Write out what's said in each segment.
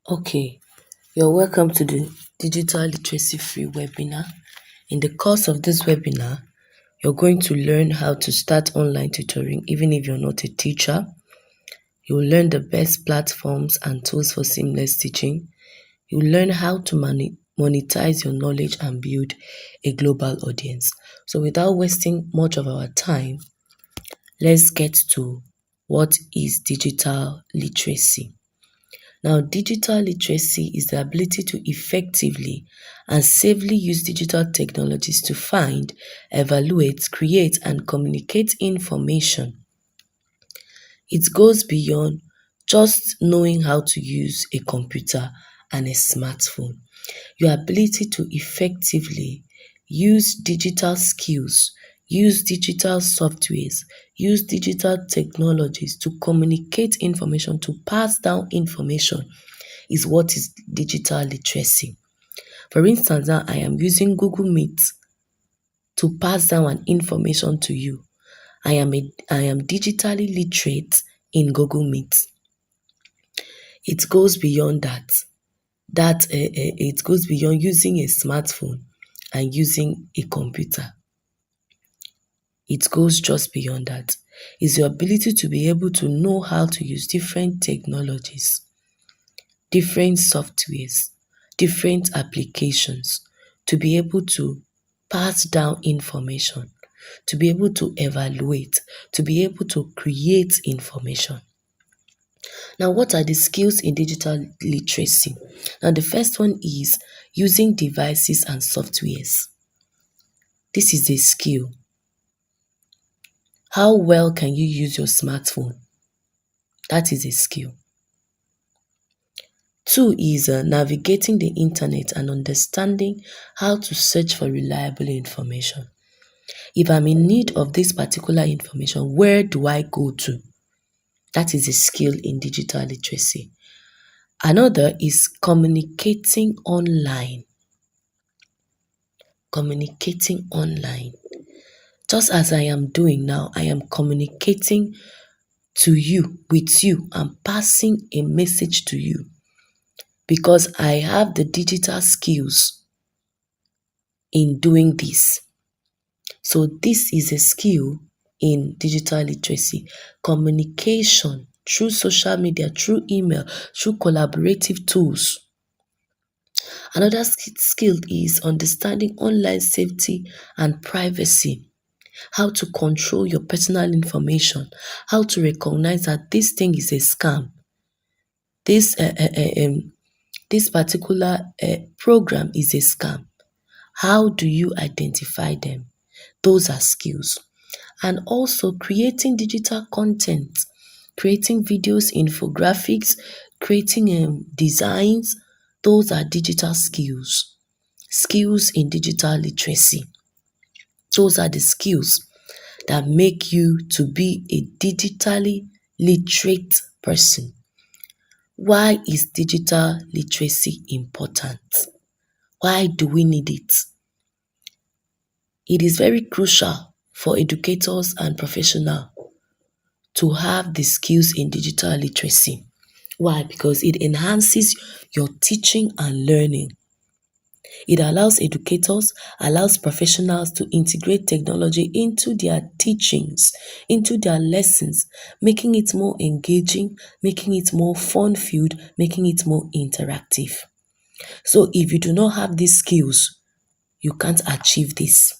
Okay, you're welcome to the Digital Literacy Free webinar. In the course of this webinar, you're going to learn how to start online tutoring even if you're not a teacher. You'll learn the best platforms and tools for seamless teaching. You'll learn how to monetize your knowledge and build a global audience. So without wasting much of our time, let's get to what is digital literacy. Now, digital literacy is the ability to effectively and safely use digital technologies to find, evaluate, create, and communicate information. It goes beyond just knowing how to use a computer and a smartphone. Your ability to effectively use digital skills, use digital softwares, use digital technologies to communicate information, to pass down information is what is digital literacy. For instance, now I am using Google Meet to pass down an information to you. I am digitally literate in Google Meet. It goes beyond that. It goes beyond using a smartphone and using a computer. It goes just beyond that. It's your ability to be able to know how to use different technologies, different softwares, different applications to be able to pass down information, to be able to evaluate, to be able to create information. Now, what are the skills in digital literacy? Now, the first one is using devices and softwares. This is a skill. How well can you use your smartphone? That is a skill. Two is navigating the internet and understanding how to search for reliable information. If I'm in need of this particular information, where do I go to? That is a skill in digital literacy. Another is communicating online. Communicating online. Just as I am doing now, I am communicating to you, with you, and passing a message to you because I have the digital skills in doing this. So this is a skill in digital literacy. Communication through social media, through email, through collaborative tools. Another skill is understanding online safety and privacy. How to control your personal information. How to recognize that this thing is a scam. This particular program is a scam. How do you identify them? Those are skills. And also creating digital content, creating videos, infographics, creating designs. Those are digital skills. Skills in digital literacy. Those are the skills that make you to be a digitally literate person. Why is digital literacy important? Why do we need it? It is very crucial for educators and professionals to have the skills in digital literacy. Why? Because it enhances your teaching and learning. It allows educators, allows professionals to integrate technology into their teachings, into their lessons, making it more engaging, making it more fun-filled, making it more interactive. So if you do not have these skills, you can't achieve this.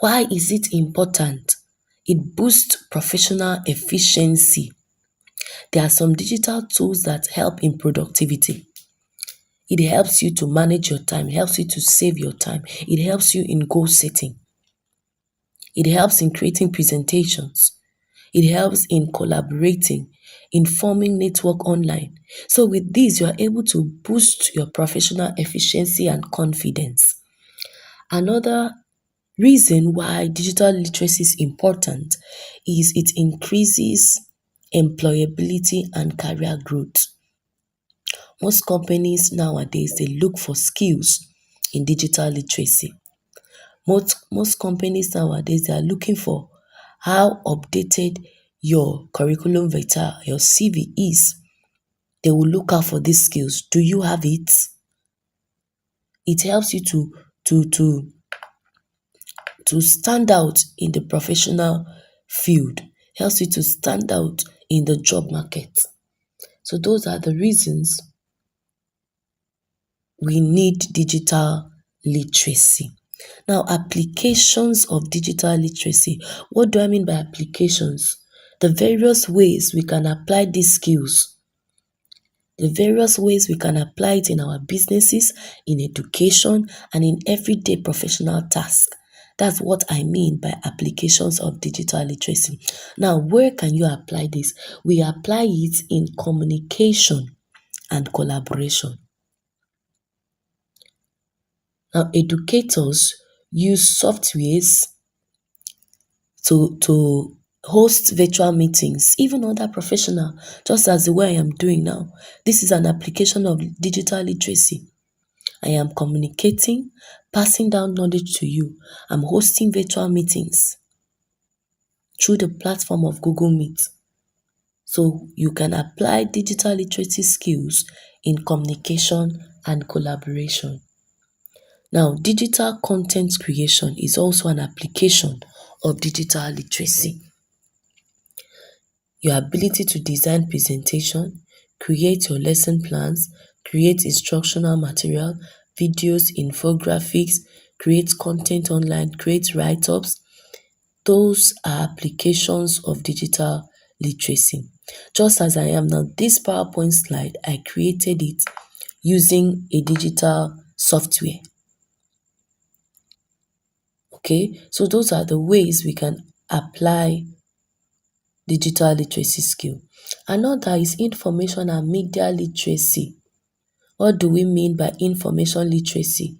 Why is it important? It boosts professional efficiency. There are some digital tools that help in productivity. It helps you to manage your time, it helps you to save your time, it helps you in goal setting. It helps in creating presentations. It helps in collaborating, in forming network online. So with this, you are able to boost your professional efficiency and confidence. Another reason why digital literacy is important is it increases employability and career growth. Most companies nowadays, they look for skills in digital literacy. Most companies nowadays, they are looking for how updated your curriculum vitae, your CV is. They will look out for these skills. Do you have it? It helps you to to to stand out in the professional field, helps you to stand out in the job market. So those are the reasons we need digital literacy. Now, applications of digital literacy. What do I mean by applications? The various ways we can apply these skills, the various ways we can apply it in our businesses, in education, and in everyday professional tasks. That's what I mean by applications of digital literacy. Now, where can you apply this? We apply it in communication and collaboration. Now, educators use softwares to host virtual meetings, even other professional, just as the way I am doing now. This is an application of digital literacy. I am communicating, passing down knowledge to you. I'm hosting virtual meetings through the platform of Google Meet. So you can apply digital literacy skills in communication and collaboration. Now, digital content creation is also an application of digital literacy. Your ability to design presentation, create your lesson plans, create instructional material, videos, infographics, create content online, create write-ups, those are applications of digital literacy. Just as I am now, this PowerPoint slide, I created it using a digital software. Okay, so those are the ways we can apply digital literacy skill. Another is information and media literacy. What do we mean by information literacy?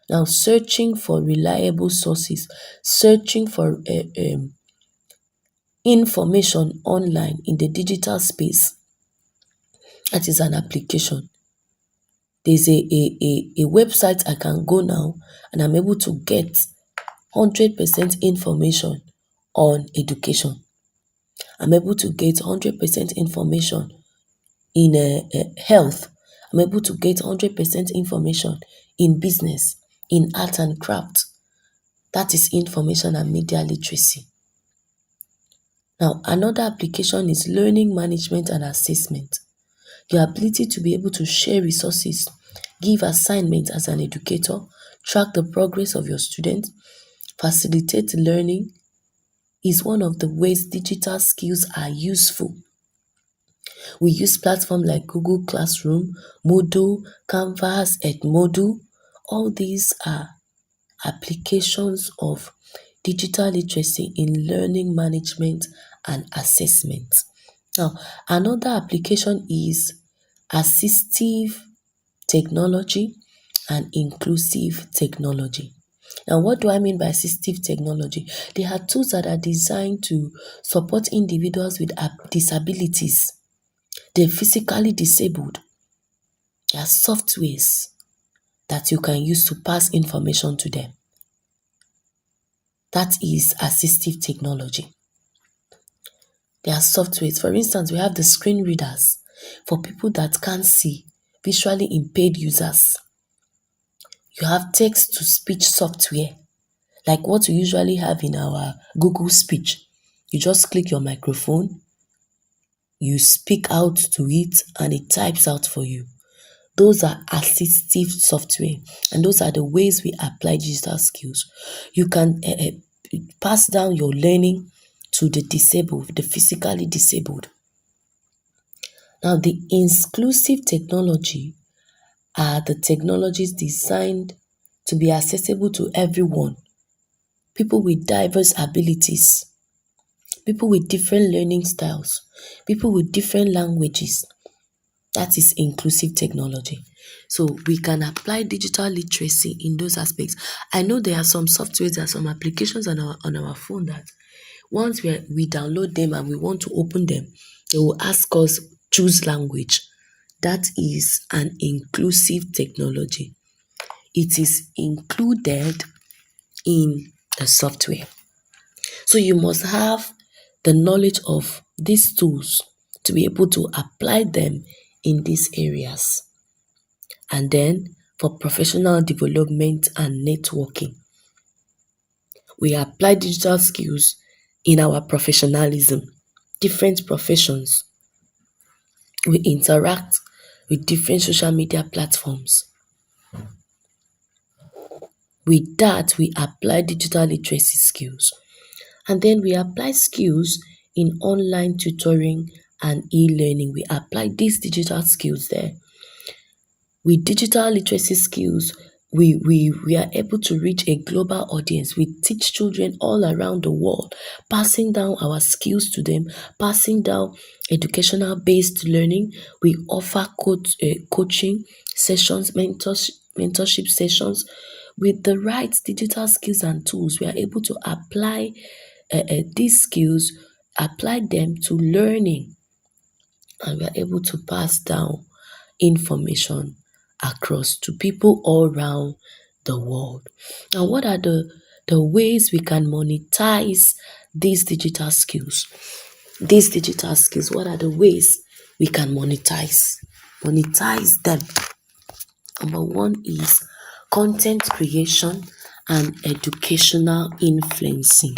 Now, searching for reliable sources, searching for information online in the digital space. That is an application. There's a website I can go now and I'm able to get 100% information on education. I'm able to get 100% information in health. I'm able to get 100% information in business, in art and craft. That is information and media literacy. Now, another application is learning management and assessment. Your ability to be able to share resources, give assignments as an educator, track the progress of your students, facilitate learning is one of the ways digital skills are useful. We use platforms like Google Classroom, Moodle, Canvas, Edmodo. All these are applications of digital literacy in learning management and assessment. Now, another application is assistive technology and inclusive technology. Now, what do I mean by assistive technology? They are tools that are designed to support individuals with disabilities. They're physically disabled. They are softwares that you can use to pass information to them. That is assistive technology. There are softwares. For instance, we have the screen readers for people that can't see, visually impaired users. You have text-to-speech software, like what we usually have in our Google Speech. You just click your microphone, you speak out to it, and it types out for you. Those are assistive software, and those are the ways we apply digital skills. You can pass down your learning to the disabled, the physically disabled. Now, the inclusive technology are the technologies designed to be accessible to everyone. People with diverse abilities, people with different learning styles, people with different languages. That is inclusive technology. So we can apply digital literacy in those aspects. I know there are some softwares, there are some applications on our phone that once we download them and we want to open them, they will ask us choose language. That is an inclusive technology. It is included in the software. So you must have the knowledge of these tools to be able to apply them in these areas. And then for professional development and networking, we apply digital skills in our professionalism, different professions. We interact with different social media platforms. With that, we apply digital literacy skills. And then we apply skills in online tutoring and e-learning. We apply these digital skills there. With digital literacy skills, we are able to reach a global audience. We teach children all around the world, passing down our skills to them, passing down educational based learning. We offer coaching sessions, mentorship sessions. With the right digital skills and tools, we are able to apply these skills, apply them to learning, and we are able to pass down information across to people all around the world. Now, what are the ways we can monetize these digital skills? These digital skills, what are the ways we can monetize them? Number one is content creation and educational influencing.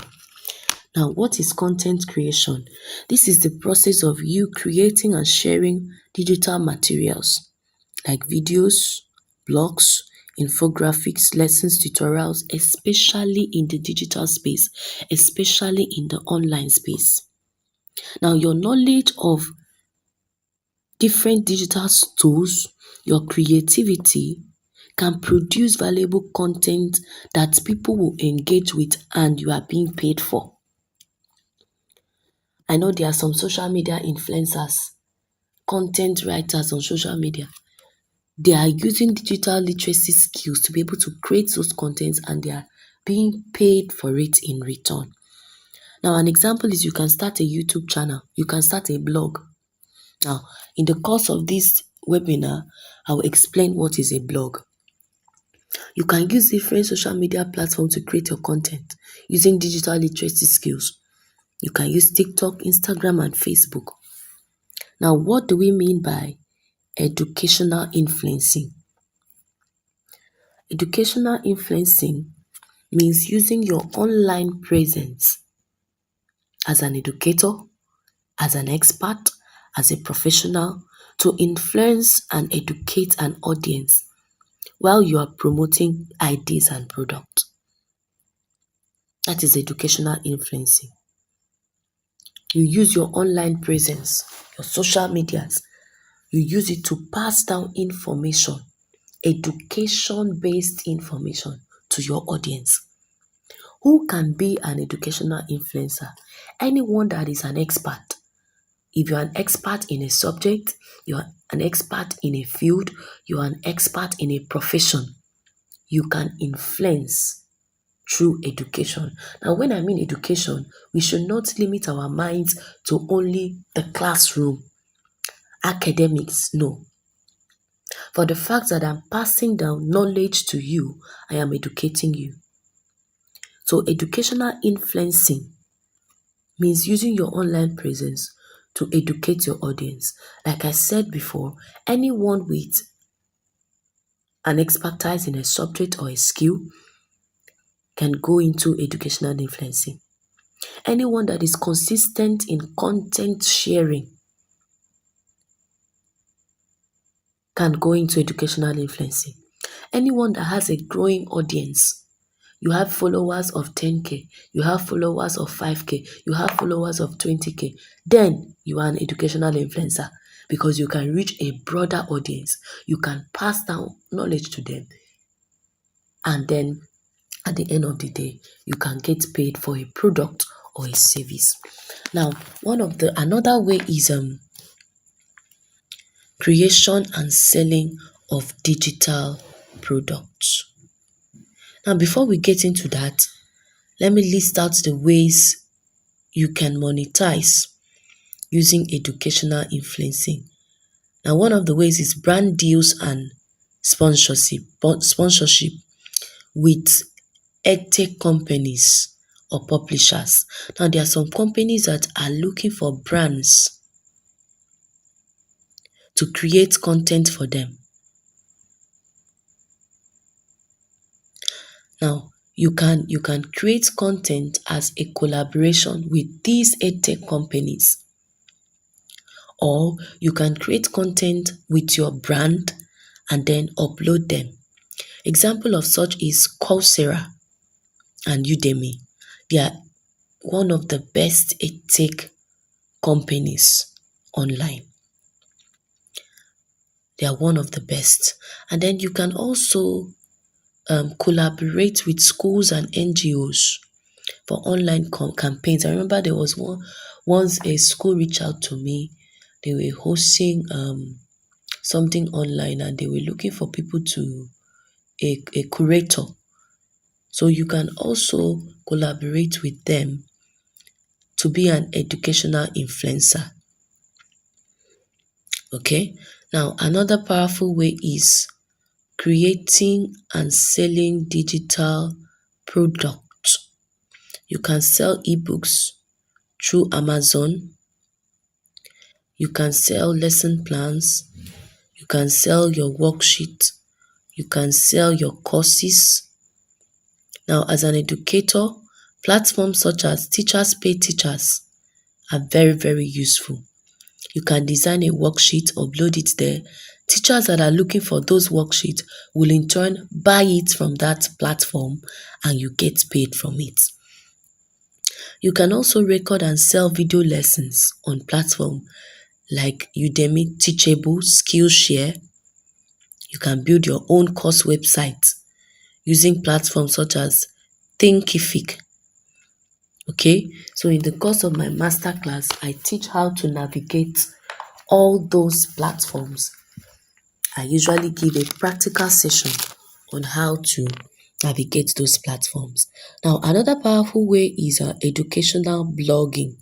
Now, what is content creation? This is the process of you creating and sharing digital materials like videos, blogs, infographics, lessons, tutorials, especially in the digital space, especially in the online space. Now, your knowledge of different digital tools, your creativity can produce valuable content that people will engage with and you are being paid for. I know there are some social media influencers, content writers on social media. They are using digital literacy skills to be able to create those contents and they are being paid for it in return. Now, an example is you can start a YouTube channel, you can start a blog. Now, in the course of this webinar, I will explain what is a blog. You can use different social media platforms to create your content using digital literacy skills. You can use TikTok, Instagram, and Facebook. Now, what do we mean by educational influencing? Educational influencing means using your online presence as an educator, as an expert, as a professional to influence and educate an audience while you are promoting ideas and products. That is educational influencing. You use your online presence, your social medias, you use it to pass down information, education-based information to your audience. Who can be an educational influencer? Anyone that is an expert. If you're an expert in a subject, you're an expert in a field, you're an expert in a profession, you can influence through education. Now, when I mean education, we should not limit our minds to only the classroom, academics, no. For the fact that I'm passing down knowledge to you, I am educating you. So educational influencing means using your online presence to educate your audience. Like I said before, anyone with an expertise in a subject or a skill can go into educational influencing. Anyone that is consistent in content sharing can go into educational influencing. Anyone that has a growing audience, you have followers of 10K, you have followers of 5K, you have followers of 20K, then you are an educational influencer because you can reach a broader audience. You can pass down knowledge to them. And then at the end of the day, you can get paid for a product or a service. Now, another way is creation and selling of digital products. Now, before we get into that, let me list out the ways you can monetize using educational influencing. Now, one of the ways is brand deals and sponsorship with edtech companies or publishers. Now, there are some companies that are looking for brands to create content for them. Now, you can create content as a collaboration with these edtech companies, or you can create content with your brand and then upload them. Example of such is Coursera and Udemy. They are one of the best edtech companies online. They are one of the best. And then you can also collaborate with schools and NGOs for online campaigns. I remember there was once a school reached out to me. They were hosting something online, and they were looking for people to a curator. So you can also collaborate with them to be an educational influencer. Okay. Now, another powerful way is creating and selling digital products. You can sell ebooks through Amazon. You can sell lesson plans. You can sell your worksheet. You can sell your courses. Now, as an educator, platforms such as Teachers Pay Teachers are very, very useful. You can design a worksheet, upload it there. Teachers that are looking for those worksheets will in turn buy it from that platform, and you get paid from it. You can also record and sell video lessons on platforms like Udemy, Teachable, Skillshare. You can build your own course website using platforms such as Thinkific. Okay, so in the course of my masterclass, I teach how to navigate all those platforms. I usually give a practical session on how to navigate those platforms. Now, another powerful way is educational blogging.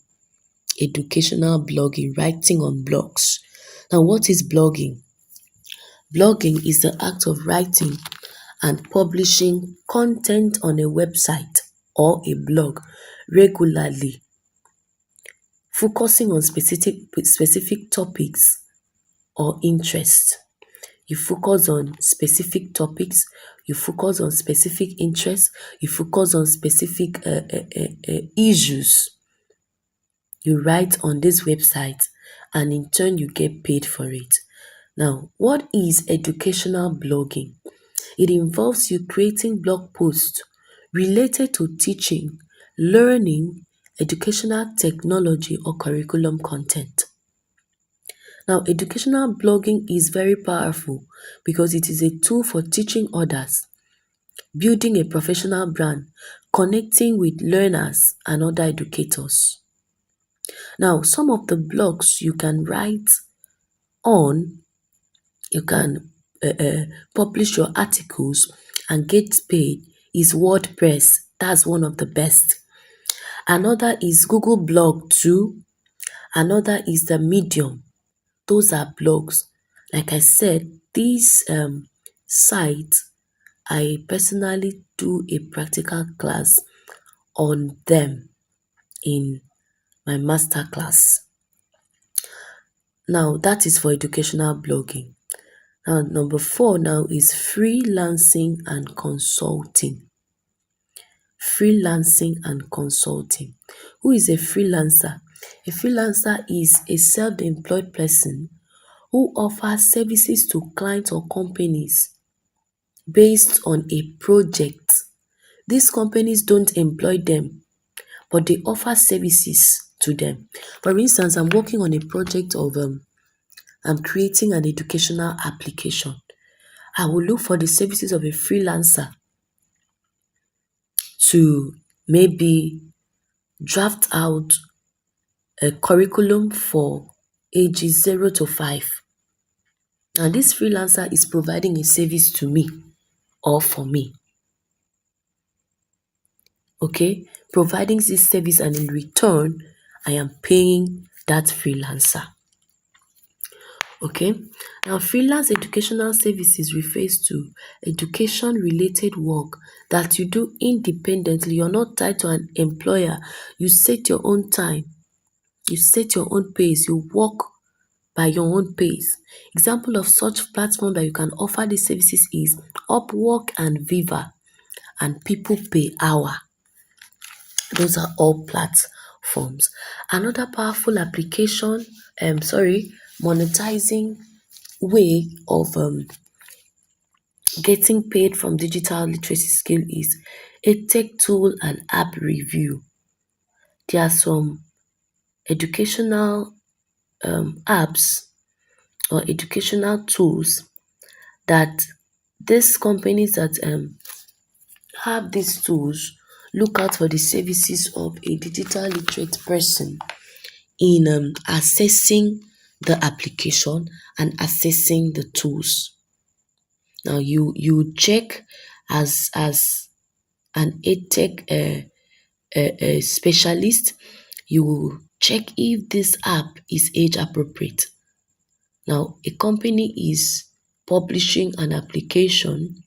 Educational blogging, writing on blogs. Now, what is blogging? Blogging is the act of writing and publishing content on a website or a blog regularly, focusing on specific topics or interests. You focus on specific topics, you focus on specific interests, you focus on specific issues. You write on this website, and in turn you get paid for it. Now, what is educational blogging? It involves you creating blog posts related to teaching, learning, educational technology, or curriculum content. Now, educational blogging is very powerful because it is a tool for teaching others, building a professional brand, connecting with learners and other educators. Now, some of the blogs you can write on, you can publish your articles and get paid is WordPress. That's one of the best. Another is Google Blog too. Another is the Medium. Those are blogs. Like I said, these sites, I personally do a practical class on them in my master class. Now, that is for educational blogging. Now, number 4 now is freelancing and consulting. Freelancing and consulting. Who is a freelancer? A freelancer is a self-employed person who offers services to clients or companies based on a project. These companies don't employ them, but they offer services to them. For instance, I'm working on a project of I'm creating an educational application. I will look for the services of a freelancer to maybe draft out a curriculum for ages 0 to 5. And this freelancer is providing a service to me or for me. Okay, providing this service, and in return, I am paying that freelancer. Okay, now freelance educational services refers to education related work that you do independently. You're not tied to an employer. You set your own time, you set your own pace, you work by your own pace. Example of such platform that you can offer these services is Upwork and Viva and People Per Hour. Those are all platforms. Another powerful application, monetizing way of getting paid from digital literacy skill is a tech tool and app review. There are some educational apps or educational tools that these companies that have these tools look out for the services of a digital literate person in assessing the application and assessing the tools. Now you check as an edtech specialist, you will check if this app is age appropriate. Now a company is publishing an application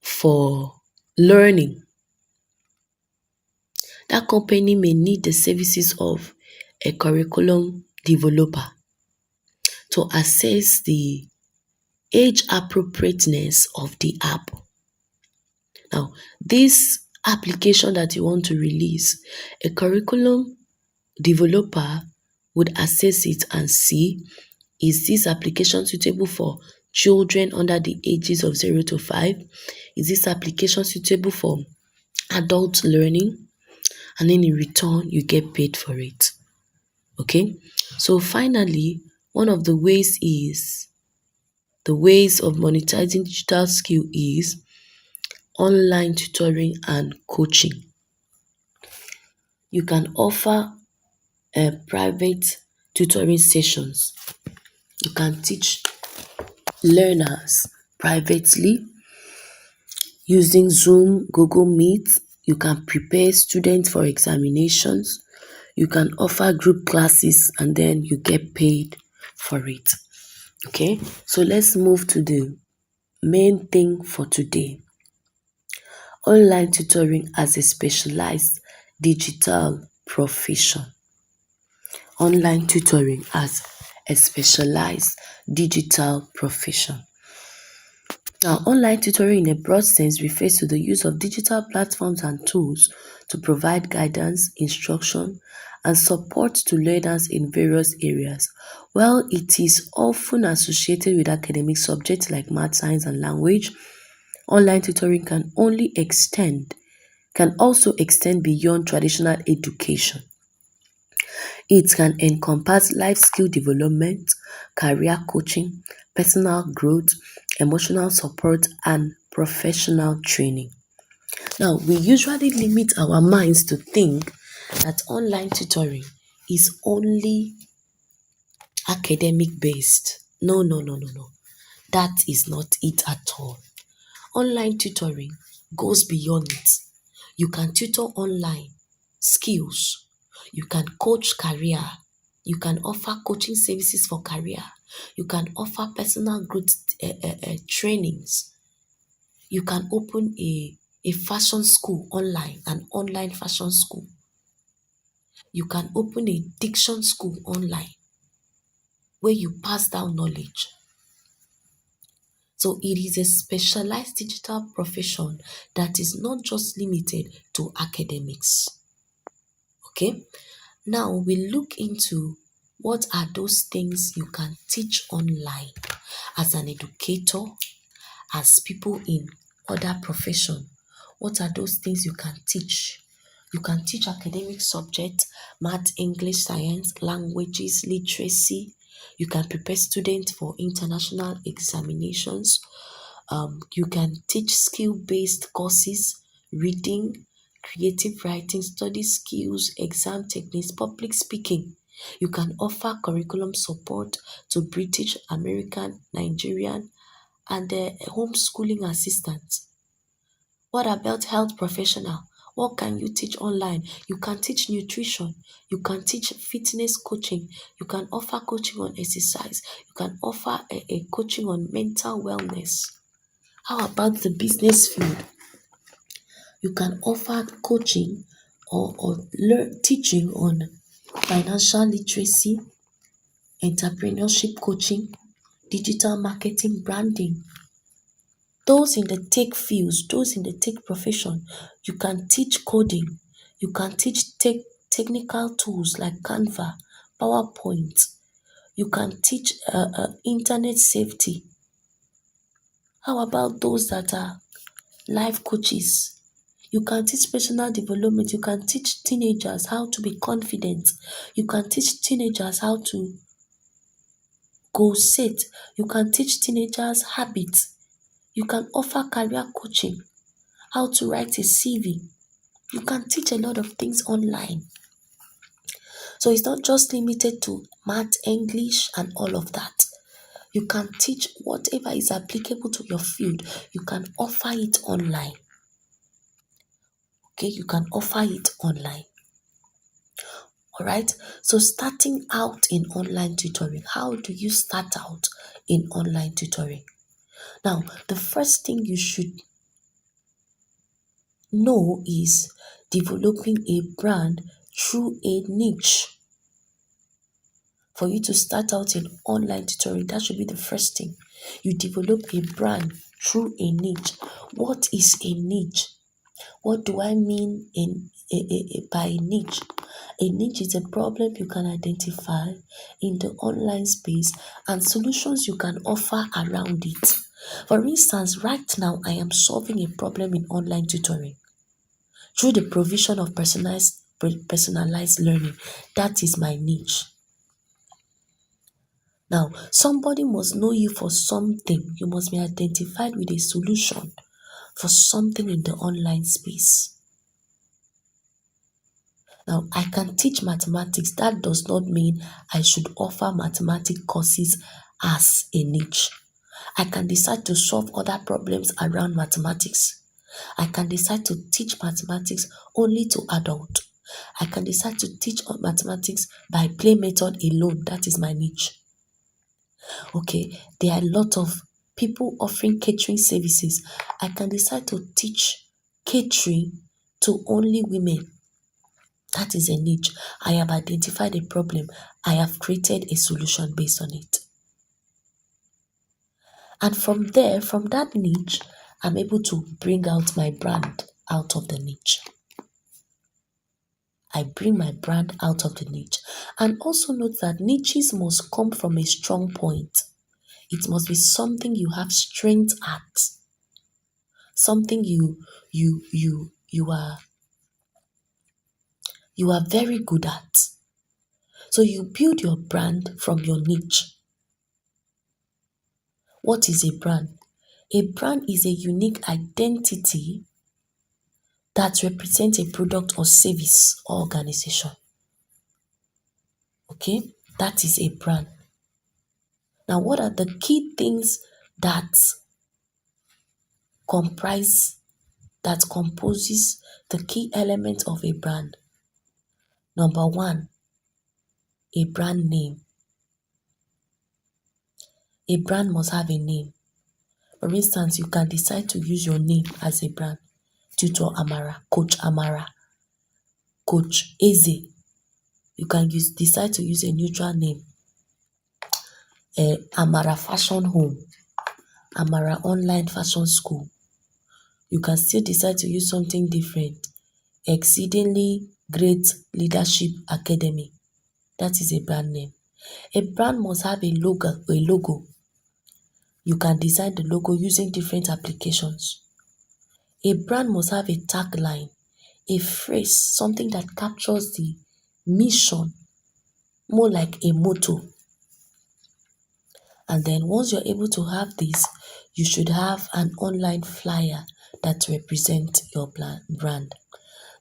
for learning. That company may need the services of a curriculum developer to assess the age appropriateness of the app. Now, this application that you want to release, a curriculum developer would assess it and see, is this application suitable for children under the ages of 0 to 5? Is this application suitable for adult learning? And then in return, you get paid for it. Okay? So finally, one of the ways of monetizing digital skill is online tutoring and coaching. You can offer private tutoring sessions. You can teach learners privately using Zoom, Google Meet. You can prepare students for examinations. You can offer group classes and then you get paid for it. Okay, so let's move to the main thing for today. Online tutoring as a specialized digital profession. Online tutoring as a specialized digital profession. Now, online tutoring in a broad sense refers to the use of digital platforms and tools to provide guidance, instruction, and support to learners in various areas. While it is often associated with academic subjects like math, science, and language, online tutoring can also extend beyond traditional education. It can encompass life skill development, career coaching, personal growth, emotional support, and professional training. Now, we usually limit our minds to think that online tutoring is only academic based. No, no, no, no, no. That is not it at all. Online tutoring goes beyond it. You can tutor online skills. You can coach career. You can offer coaching services for career. You can offer personal growth trainings. You can open a fashion school online, an online fashion school. You can open a diction school online where you pass down knowledge. So it is a specialized digital profession that is not just limited to academics. Okay, now we look into what are those things you can teach online as an educator, as people in other profession. What are those things you can teach? You can teach academic subjects, math, English, science, languages, literacy. You can prepare students for international examinations. You can teach skill-based courses, reading, creative writing, study skills, exam techniques, public speaking. You can offer curriculum support to British, American, Nigerian, and homeschooling assistants. What about health professional? What can you teach online? You can teach nutrition. You can teach fitness coaching. You can offer coaching on exercise. You can offer a coaching on mental wellness. How about the business field? You can offer coaching or teaching on financial literacy, entrepreneurship coaching, digital marketing, branding. Those in the tech fields, those in the tech profession, you can teach coding, you can teach technical tools like Canva, PowerPoint, you can teach internet safety. How about those that are life coaches? You can teach personal development, you can teach teenagers how to be confident, you can teach teenagers how to goal set, you can teach teenagers habits, you can offer career coaching, how to write a CV. You can teach a lot of things online. So it's not just limited to math, English, and all of that. You can teach whatever is applicable to your field. You can offer it online. Okay, you can offer it online. All right. So starting out in online tutoring, how do you start out in online tutoring? Now, the first thing you should know is developing a brand through a niche. For you to start out in online tutoring, that should be the first thing. You develop a brand through a niche. What is a niche? What do I mean by a niche? A niche is a problem you can identify in the online space and solutions you can offer around it. For instance, right now I am solving a problem in online tutoring through the provision of personalized learning. That is my niche. Now, somebody must know you for something. You must be identified with a solution for something in the online space. Now, I can teach mathematics. That does not mean I should offer mathematics courses as a niche. I can decide to solve other problems around mathematics. I can decide to teach mathematics only to adults. I can decide to teach mathematics by play method alone. That is my niche. Okay, there are a lot of people offering catering services. I can decide to teach catering to only women. That is a niche. I have identified a problem. I have created a solution based on it. And from there, from that niche, I'm able to bring out my brand out of the niche. I bring my brand out of the niche. And also note that niches must come from a strong point. It must be something you have strength at. Something you are very good at. So you build your brand from your niche. What is a brand? A brand is a unique identity that represents a product or service or organization. Okay, that is a brand. Now, what are the key things that composes the key elements of a brand? Number one, a brand name. A brand must have a name. For instance, you can decide to use your name as a brand. Tutor Amara, Coach Amara, Coach Eze. You can decide to use a neutral name. Amara Fashion Home, Amara Online Fashion School. You can still decide to use something different. Exceedingly Great Leadership Academy. That is a brand name. A brand must have a logo. You can design the logo using different applications. A brand must have a tagline, a phrase, something that captures the mission, more like a motto. And then once you're able to have this, you should have an online flyer that represents your brand.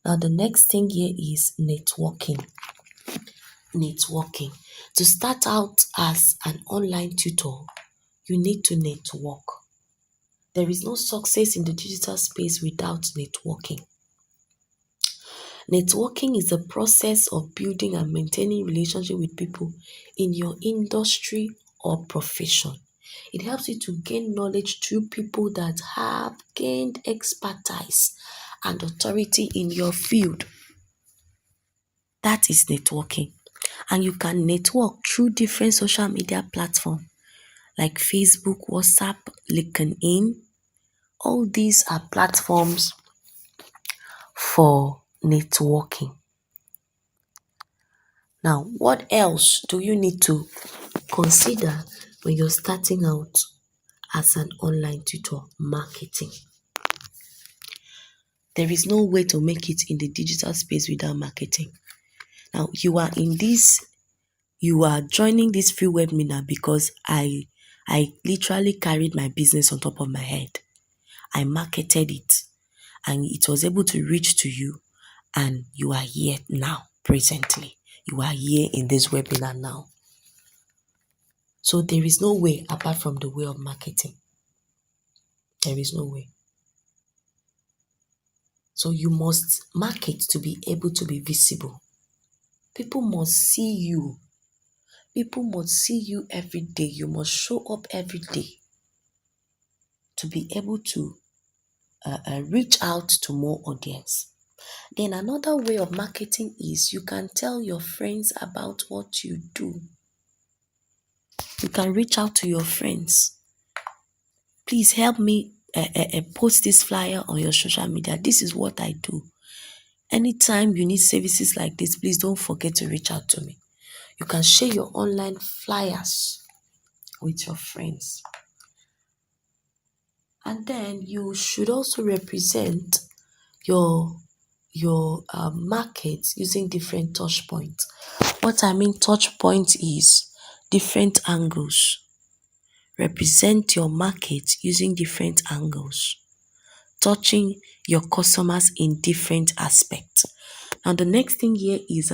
Now, the next thing here is networking. Networking. To start out as an online tutor, you need to network. There is no success in the digital space without networking. Networking is the process of building and maintaining relationship with people in your industry or profession. It helps you to gain knowledge through people that have gained expertise and authority in your field. That is networking. And you can network through different social media platforms like Facebook, WhatsApp, LinkedIn. All these are platforms for networking. Now, what else do you need to consider when you're starting out as an online tutor? Marketing. There is no way to make it in the digital space without marketing. Now, you are joining this free webinar because I literally carried my business on top of my head. I marketed it and it was able to reach to you, and you are here now, presently. You are here in this webinar now. So there is no way apart from the way of marketing. There is no way. So you must market to be able to be visible. People must see you. People must see you every day. You must show up every day to be able to reach out to more audience. Then another way of marketing is you can tell your friends about what you do. You can reach out to your friends. Please help me post this flyer on your social media. This is what I do. Anytime you need services like this, please don't forget to reach out to me. You can share your online flyers with your friends. And then you should also represent your market using different touch points. What I mean touch point is different angles. Represent your market using different angles, touching your customers in different aspects. Now the next thing here is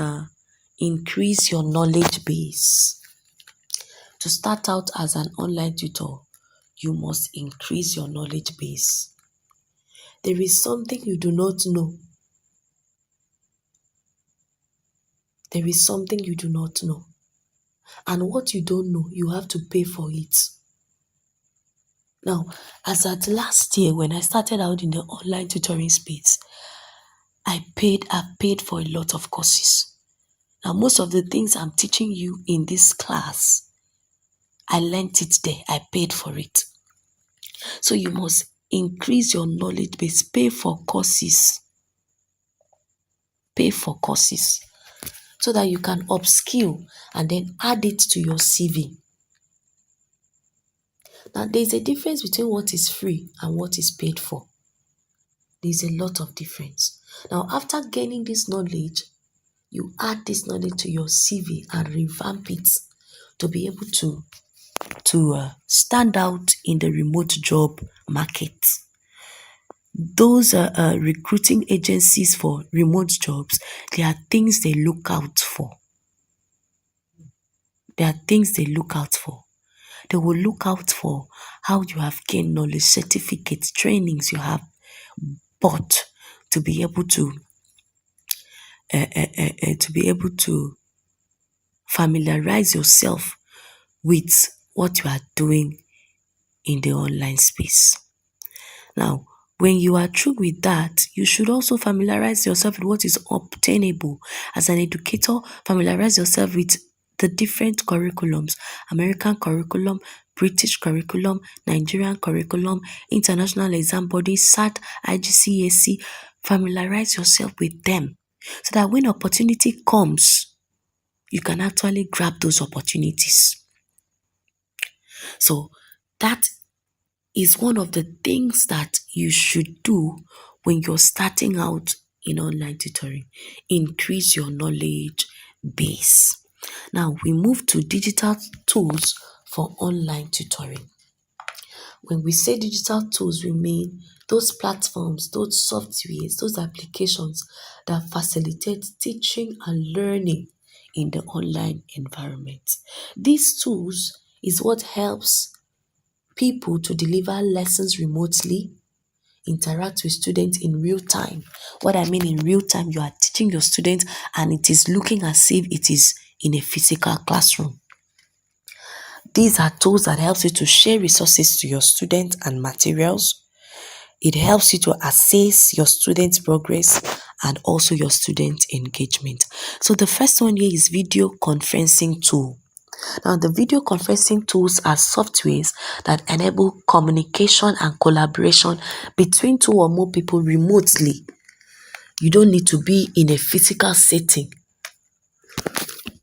increase your knowledge base. To start out as an online tutor, you must increase your knowledge base. There is something you do not know. There is something you do not know. And what you don't know, you have to pay for it. Now, as at last year, when I started out in the online tutoring space, I paid for a lot of courses. Now, most of the things I'm teaching you in this class, I learned it there. I paid for it. So you must increase your knowledge base. Pay for courses. Pay for courses so that you can upskill and then add it to your CV. Now, there's a difference between what is free and what is paid for. There's a lot of difference. Now, after gaining this knowledge, you add this knowledge to your CV and revamp it to be able to stand out in the remote job market. Those recruiting agencies for remote jobs, there are things they look out for. There are things they look out for. They will look out for how you have gained knowledge, certificates, trainings you have bought to be able to familiarize yourself with what you are doing in the online space. Now, when you are through with that, you should also familiarize yourself with what is obtainable. As an educator, familiarize yourself with the different curriculums: American curriculum, British curriculum, Nigerian curriculum, international exam bodies, SAT, IGCSE. Familiarize yourself with them so that when opportunity comes, you can actually grab those opportunities. So that is one of the things that you should do when you're starting out in online tutoring. Increase your knowledge base. Now we move to digital tools for online tutoring. When we say digital tools, we mean those platforms, those softwares, those applications that facilitate teaching and learning in the online environment. These tools is what helps people to deliver lessons remotely, interact with students in real time. What I mean in real time, you are teaching your students and it is looking as if it is in a physical classroom. These are tools that helps you to share resources to your students and materials. It helps you to assess your students' progress and also your student engagement. So the first one here is video conferencing tool. Now, the video conferencing tools are softwares that enable communication and collaboration between two or more people remotely. You don't need to be in a physical setting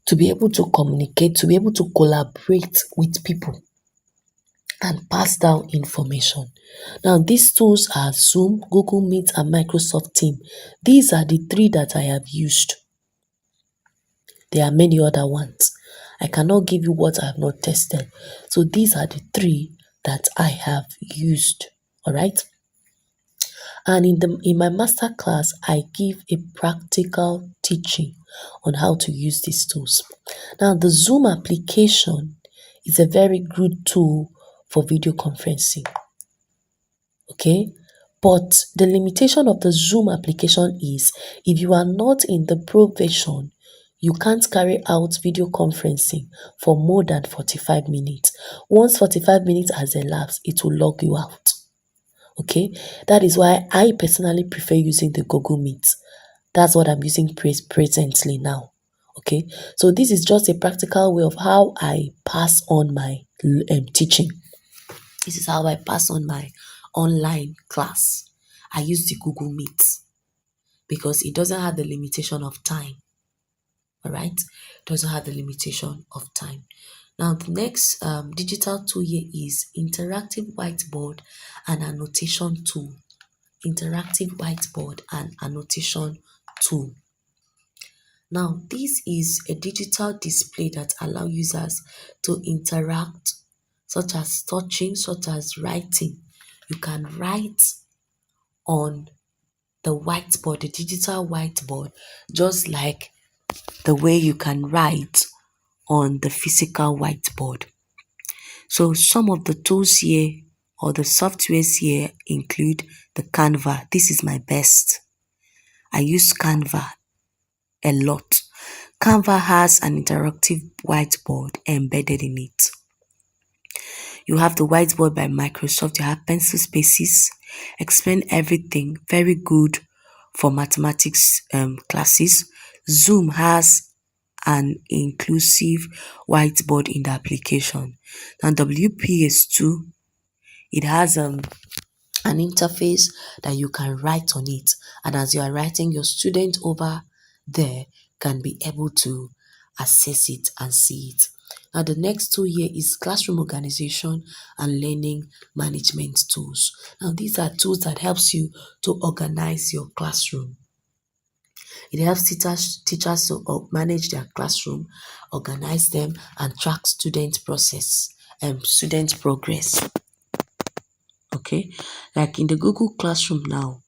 to be able to communicate, to be able to collaborate with people and pass down information. Now, these tools are Zoom, Google Meet, and Microsoft Teams. These are the three that I have used. There are many other ones. I cannot give you what I have not tested. So these are the three that I have used. All right. And in my master class, I give a practical teaching on how to use these tools. Now, the Zoom application is a very good tool for video conferencing. Okay. But the limitation of the Zoom application is if you are not in the pro version, you can't carry out video conferencing for more than 45 minutes. Once 45 minutes has elapsed, it will log you out. Okay, that is why I personally prefer using the Google Meet. That's what I'm using presently now. Okay, so this is just a practical way of how I pass on my teaching. This is how I pass on my online class. I use the Google Meet because it doesn't have the limitation of time. All right, it doesn't have the limitation of time. Now, the next digital tool here is interactive whiteboard and annotation tool. Interactive whiteboard and annotation tool. Now, this is a digital display that allows users to interact, such as touching, such as writing. You can write on the whiteboard, the digital whiteboard, just like the way you can write on the physical whiteboard. So some of the tools here or the softwares here include the Canva. This is my best. I use Canva a lot. Canva has an interactive whiteboard embedded in it. You have the whiteboard by Microsoft. You have pencil spaces, explain everything. Very good for mathematics classes. Zoom has an inclusive whiteboard in the application. Now WPS2, it has an interface that you can write on it, and as you are writing, your student over there can be able to access it and see it. Now the next tool here is classroom organization and learning management tools. Now these are tools that helps you to organize your classroom. It helps teachers to manage their classroom, organize them, and track student process and student progress. Okay, like in the Google Classroom now,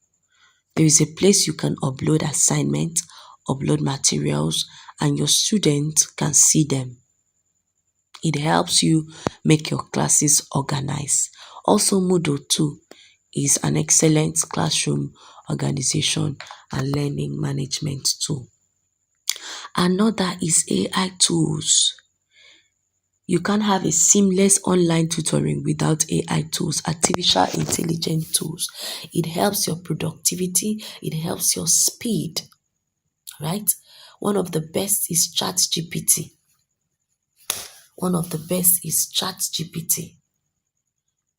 there is a place you can upload assignments, upload materials, and your students can see them. It helps you make your classes organized. Also, Moodle too is an excellent classroom organization and learning management tool. Another is AI tools. You can't have a seamless online tutoring without AI tools, artificial intelligence tools. It helps your productivity, it helps your speed, right? One of the best is ChatGPT. One of the best is ChatGPT.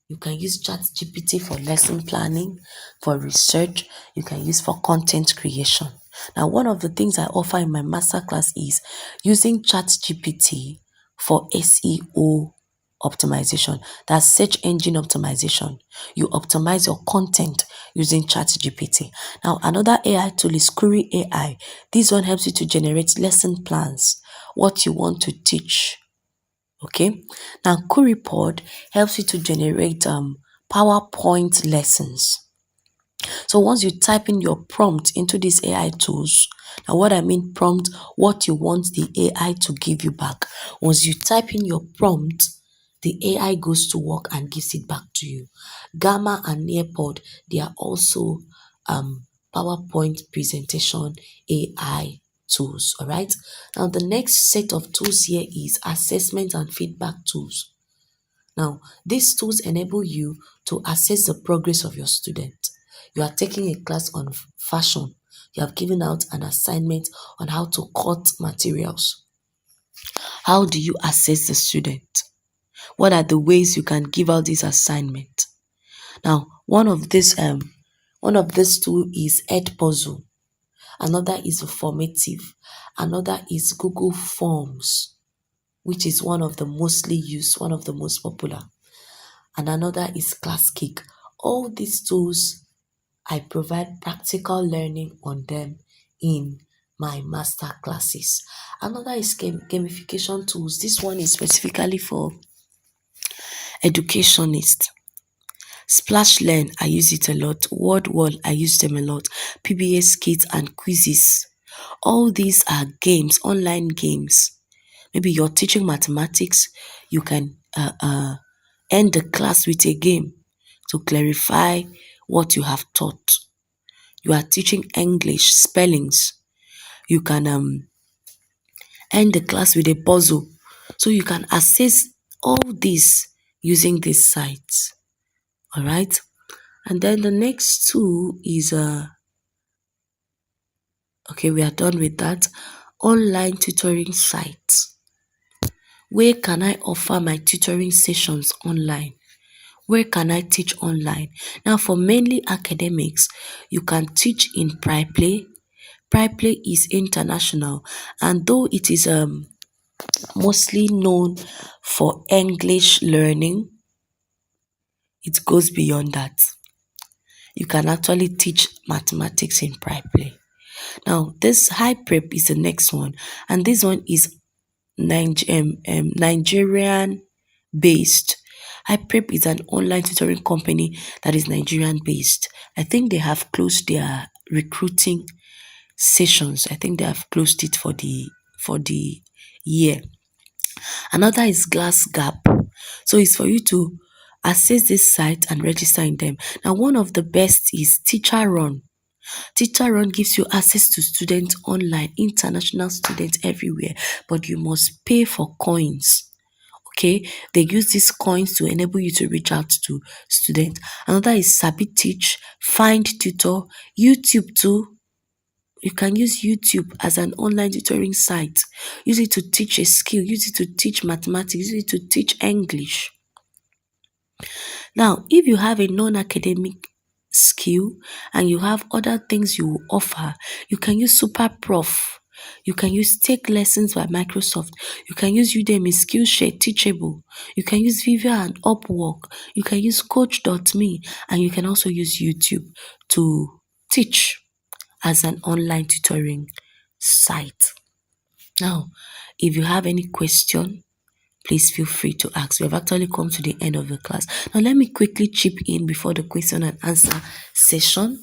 You can use ChatGPT for lesson planning, for research. You can use for content creation. Now, one of the things I offer in my masterclass is using ChatGPT for SEO optimization. That's search engine optimization. You optimize your content using ChatGPT. Now, another AI tool is Query AI. This one helps you to generate lesson plans, what you want to teach. Okay, now QueryPod helps you to generate PowerPoint lessons. So once you type in your prompt into these AI tools, now what I mean prompt, what you want the AI to give you back. Once you type in your prompt, the AI goes to work and gives it back to you. Gamma and Nearpod, they are also PowerPoint presentation AI tools. All right. Now the next set of tools here is assessment and feedback tools. Now these tools enable you to assess the progress of your student. You are taking a class on fashion. You have given out an assignment on how to cut materials. How do you assess the student? What are the ways you can give out this assignment? Now, one of these two is Edpuzzle. Another is Formative. Another is Google Forms, which is one of the mostly used, one of the most popular. And another is ClassKick. All these tools, I provide practical learning on them in my master classes. Another is gamification tools. This one is specifically for educationists. Splash Learn, I use it a lot. Word Wall, I use them a lot. PBS Kits and quizzes. All these are games, online games. Maybe you're teaching mathematics, you can end the class with a game to clarify what you have taught. You are teaching English spellings, you can end the class with a puzzle. So you can assess all this using these sites. All right. And then the next two is okay, we are done with that. Online tutoring sites. Where can I offer my tutoring sessions online? Where can I teach online? Now, for mainly academics, you can teach in PriPlay. PriPlay is international, and though it is mostly known for English learning, it goes beyond that. You can actually teach mathematics in PriPlay. Now, this high prep is the next one, and this one is Nigerian based. HiPrep is an online tutoring company that is Nigerian based. I think they have closed their recruiting sessions. I think they have closed it for the year. Another is Glass Gap. So it's for you to access this site and register in them. Now, one of the best is Teacher Run. Teacher Run gives you access to students online, international students everywhere, but you must pay for coins. Okay, they use these coins to enable you to reach out to students. Another is Sabi Teach, Find Tutor, YouTube too. You can use YouTube as an online tutoring site. Use it to teach a skill, use it to teach mathematics, use it to teach English. Now, if you have a non-academic skill and you have other things you offer, you can use Super Prof. You can use Take Lessons by Microsoft. You can use Udemy, Skillshare, Teachable. You can use Vivia and Upwork. You can use Coach.me, and you can also use YouTube to teach as an online tutoring site. Now, if you have any question, please feel free to ask. We have actually come to the end of the class. Now, let me quickly chip in before the question and answer session.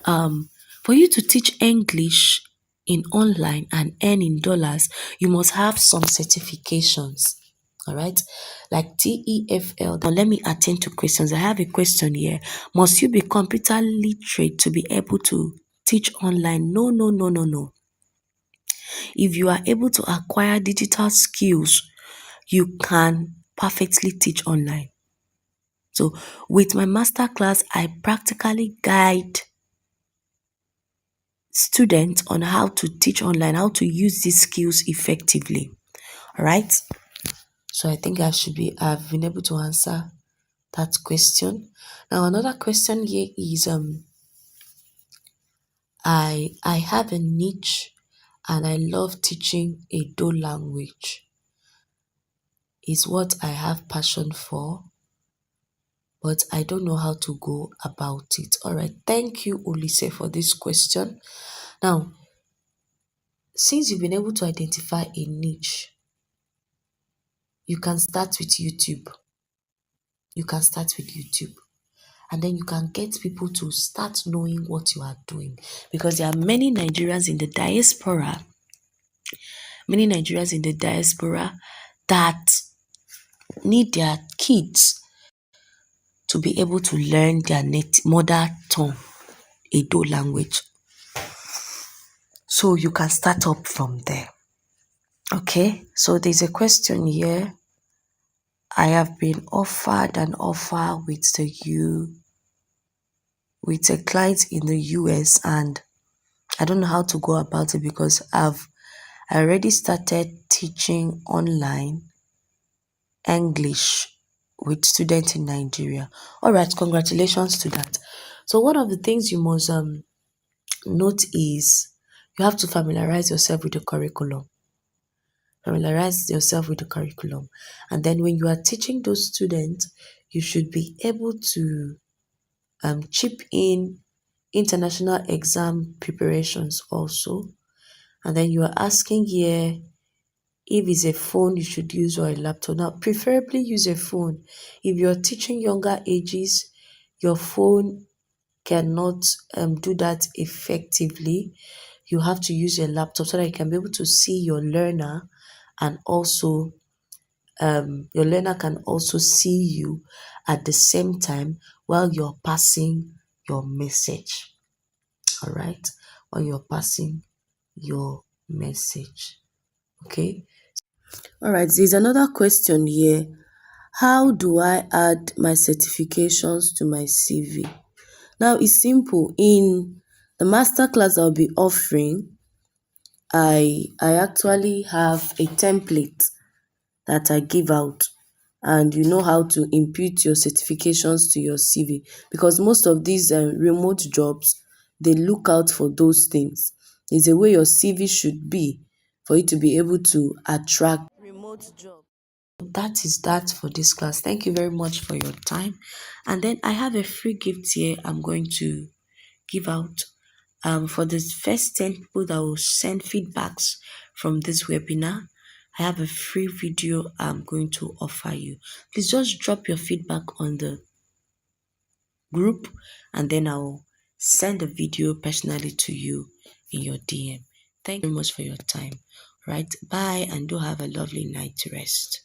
For you to teach English in online and earn in dollars, you must have some certifications. All right, like TEFL. Now, let me attend to questions. I have a question here. Must you be computer literate to be able to teach online? No, no, no, no, no. If you are able to acquire digital skills, you can perfectly teach online. So with my masterclass, I practically guide students on how to teach online, how to use these skills effectively. All right. So I think I've been able to answer that question. Now another question here is I have a niche and I love teaching a Do language. Is what I have passion for, but I don't know how to go about it. All right. Thank you, Ulise, for this question. Now, since you've been able to identify a niche, you can start with YouTube. You can start with YouTube. And then you can get people to start knowing what you are doing. Because there are many Nigerians in the diaspora that need their kids to be able to learn their mother tongue, Edo language. So you can start up from there. Okay, so there's a question here. I have been offered an offer with a client in the US, and I don't know how to go about it because I already started teaching online English with students in Nigeria. All right, congratulations to that. So one of the things you must note is you have to familiarize yourself with the curriculum. Familiarize yourself with the curriculum. And then when you are teaching those students, you should be able to chip in international exam preparations also. And then you are asking here if it's a phone you should use or a laptop. Now, preferably use a phone. If you're teaching younger ages, your phone cannot do that effectively. You have to use a laptop so that you can be able to see your learner, and also your learner can also see you at the same time while you're passing your message. All right, while you're passing your message. Okay. All right, there's another question here. How do I add my certifications to my CV? Now, it's simple. In the masterclass I'll be offering, I actually have a template that I give out, and you know how to impute your certifications to your CV, because most of these remote jobs, they look out for those things. There's a way your CV should be for you to be able to attract remote jobs. That is that for this class. Thank you very much for your time. And then I have a free gift here I'm going to give out. For the first 10 people that will send feedbacks from this webinar, I have a free video I'm going to offer you. Please just drop your feedback on the group, and then I'll send the video personally to you in your DM. Thank you very much for your time. Right, bye, and do have a lovely night to rest.